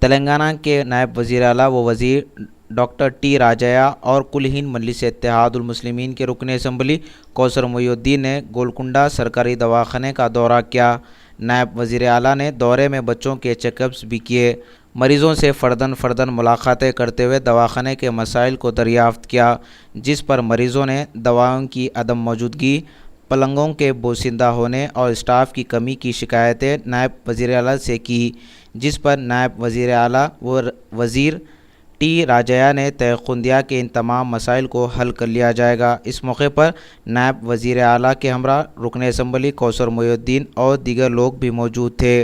तेलंगाना के नायब वज़ीर आला व वज़ीर डॉक्टर टी राजया और कुल-हिंद मजलिस इत्तेहादुल मुस्लिमीन के रुकन असम्बली कौसर मोइनुद्दीन ने गोलकुंडा सरकारी दवाखाने का दौरा किया। नायब वज़ीर आला ने दौरे में बच्चों के चेकअप्स भी किए। मरीज़ों से फ़र्दन मुलाकातें करते हुए दवाखाने के मसाइल को दरियाफ़्त किया, जिस पर मरीज़ों ने दवाओं की अदम मौजूदगी, पलंगों के बोसिंदा होने और स्टाफ की कमी की शिकायतें नायब वज़ीर आला से की, जिस पर नायब वज़ीर आला व वज़ीर टी राजया ने तयक़ुन दिया कि इन तमाम मसाइल को हल कर लिया जाएगा। इस मौके पर नायब वज़ीर आला के हमरा रुकन असम्बली कौसर मोइनुद्दीन और दीगर लोग भी मौजूद थे।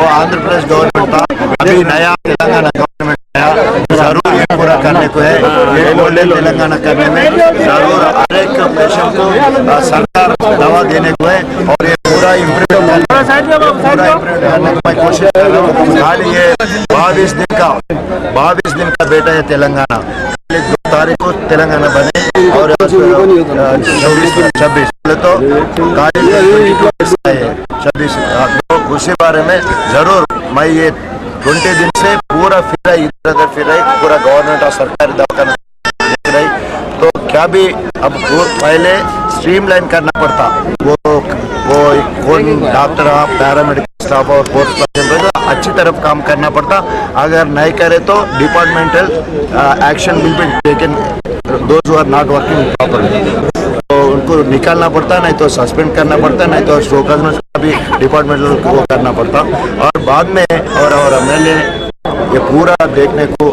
आंध्र प्रदेश गवर्नमेंट था, अभी नया तेलंगाना गवर्नमेंट आया, जरूर ये पूरा करने को है। ये बोले तेलंगाना करने में जरूर हर एक पेशेंट को सरकार दवा देने को है और ये पूरा इम्प्रूव करने की मैं कोशिश कर रहा हूँ। खाली ये 22 दिन का बेटा है तेलंगाना, 2 तारीख को तेलंगाना बने और 26 तो खाली 26 उसी बारे में जरूर मैं ये 20 दिन से पूरा फिर रही, इधर फिर रही, पूरा गवर्नमेंट और सरकारी दवाखाना देख रही। तो क्या भी अब वो पहले स्ट्रीमलाइन करना पड़ता, वो कौन डॉक्टर पैरामेडिकल स्टाफ और फोर्स पर्सन अच्छी तरफ काम करना पड़ता। अगर नहीं करे तो departmental action will be taken those who are not working properly, तो उनको निकालना पड़ता, नहीं तो सस्पेंड करना पड़ता, नहीं तो शोकज भी डिपार्टमेंटल को करना पड़ता। और बाद में और एमएलए ये पूरा देखने को